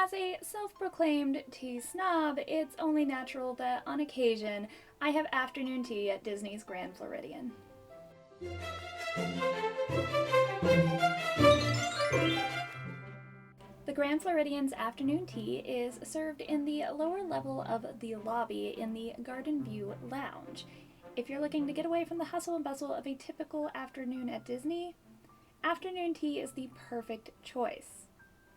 As a self-proclaimed tea snob, it's only natural that on occasion I have afternoon tea at Disney's Grand Floridian. The Grand Floridian's afternoon tea is served in the lower level of the lobby in the Garden View Lounge. If you're looking to get away from the hustle and bustle of a typical afternoon at Disney, afternoon tea is the perfect choice.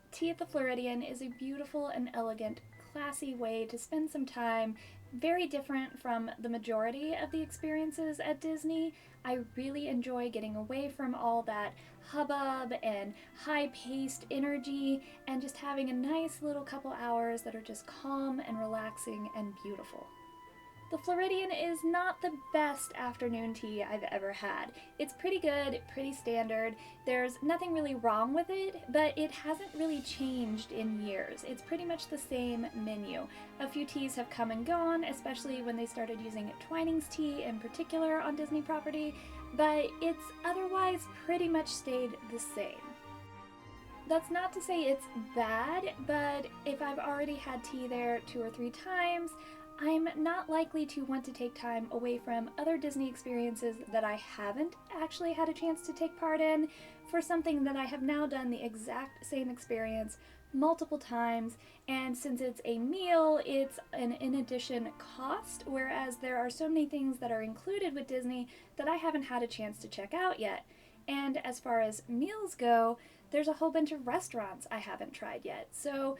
Tea at the Floridian is a beautiful and elegant, classy way to spend some time, very different from the majority of the experiences at Disney. I really enjoy getting away from all that hubbub and high-paced energy and just having a nice little couple hours that are just calm and relaxing and beautiful. The Floridian is not the best afternoon tea I've ever had. It's pretty good, pretty standard. There's nothing really wrong with it, but it hasn't really changed in years. It's pretty much the same menu. A few teas have come and gone, especially when they started using Twining's tea in particular on Disney property, but it's otherwise pretty much stayed the same. That's not to say it's bad, but if I've already had tea there 2 or 3 times, I'm not likely to want to take time away from other Disney experiences that I haven't actually had a chance to take part in for something that I have now done the exact same experience multiple times, and since it's a meal, it's an in-addition cost, whereas there are so many things that are included with Disney that I haven't had a chance to check out yet. And as far as meals go, there's a whole bunch of restaurants I haven't tried yet, so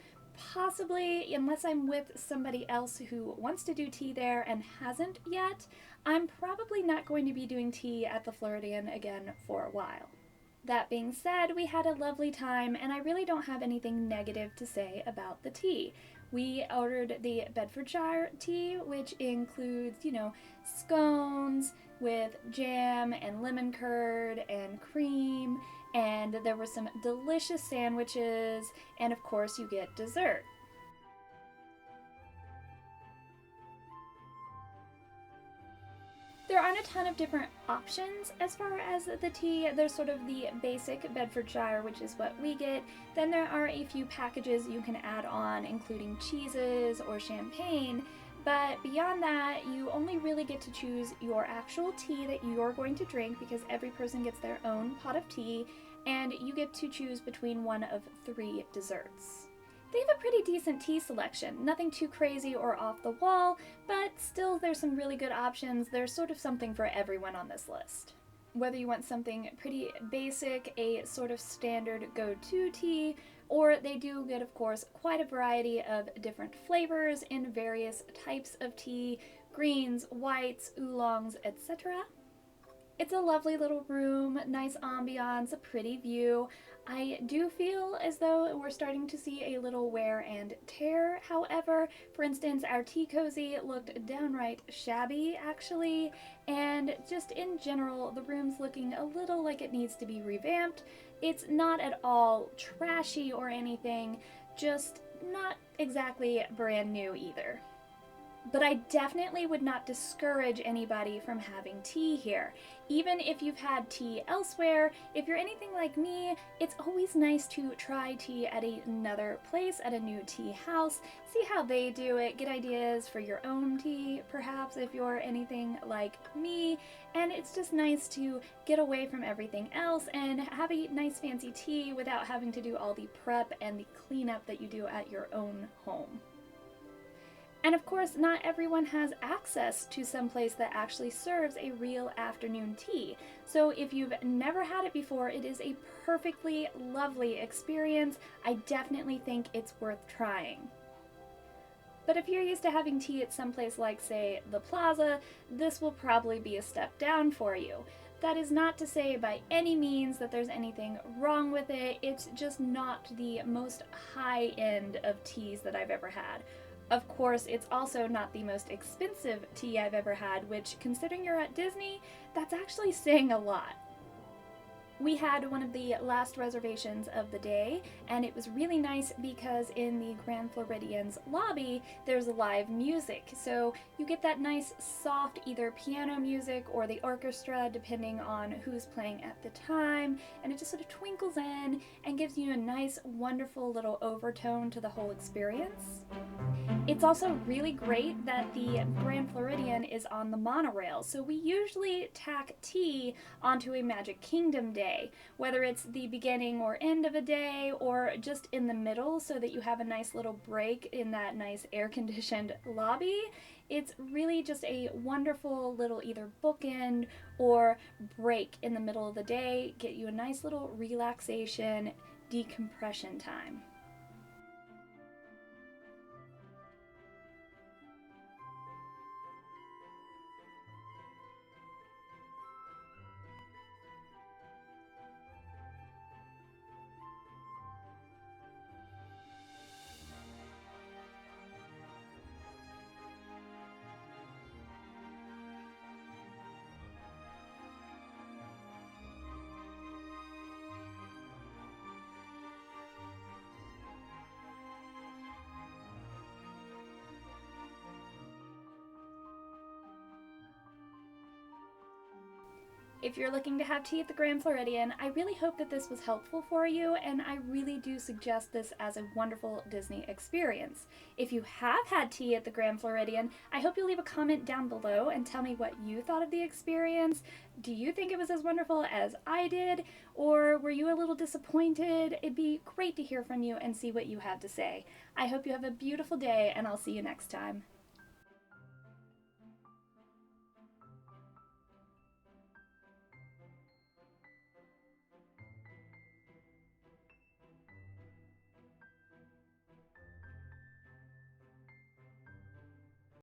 possibly, unless I'm with somebody else who wants to do tea there and hasn't yet, I'm probably not going to be doing tea at the Floridian again for a while. That being said, we had a lovely time, and I really don't have anything negative to say about the tea. We ordered the Bedfordshire tea, which includes, scones with jam and lemon curd and cream, and there were some delicious sandwiches, and of course you get dessert. There aren't a ton of different options as far as the tea. There's sort of the basic Bedfordshire, which is what we get. Then there are a few packages you can add on, including cheeses or champagne. But beyond that, you only really get to choose your actual tea that you're going to drink, because every person gets their own pot of tea, and you get to choose between one of 3 desserts. They have a pretty decent tea selection, nothing too crazy or off the wall, but still there's some really good options. There's sort of something for everyone on this list. Whether you want something pretty basic, a sort of standard go-to tea, or they do get, of course, quite a variety of different flavors in various types of tea, greens, whites, oolongs, etc. It's a lovely little room, nice ambiance, a pretty view. I do feel as though we're starting to see a little wear and tear, however. For instance, our tea cozy looked downright shabby, actually, and just in general, the room's looking a little like it needs to be revamped. It's not at all trashy or anything, just not exactly brand new either. But I definitely would not discourage anybody from having tea here. Even if you've had tea elsewhere, if you're anything like me, it's always nice to try tea at another place, at a new tea house, see how they do it, get ideas for your own tea, perhaps, if you're anything like me, and it's just nice to get away from everything else and have a nice fancy tea without having to do all the prep and the cleanup that you do at your own home. And of course, not everyone has access to some place that actually serves a real afternoon tea. So if you've never had it before, it is a perfectly lovely experience. I definitely think it's worth trying. But if you're used to having tea at some place like, say, the Plaza, this will probably be a step down for you. That is not to say by any means that there's anything wrong with it. It's just not the most high end of teas that I've ever had. Of course, it's also not the most expensive tea I've ever had, which, considering you're at Disney, that's actually saying a lot. We had one of the last reservations of the day, and it was really nice because in the Grand Floridian's lobby there's live music, so you get that nice soft either piano music or the orchestra depending on who's playing at the time, and it just sort of twinkles in and gives you a nice wonderful little overtone to the whole experience. It's also really great that the Grand Floridian is on the monorail, so we usually tack tea onto a Magic Kingdom day, whether it's the beginning or end of a day or just in the middle so that you have a nice little break in that nice air-conditioned lobby. It's really just a wonderful little either bookend or break in the middle of the day, get you a nice little relaxation, decompression time. If you're looking to have tea at the Grand Floridian, I really hope that this was helpful for you, and I really do suggest this as a wonderful Disney experience. If you have had tea at the Grand Floridian, I hope you'll leave a comment down below and tell me what you thought of the experience. Do you think it was as wonderful as I did, or were you a little disappointed? It'd be great to hear from you and see what you have to say. I hope you have a beautiful day, and I'll see you next time.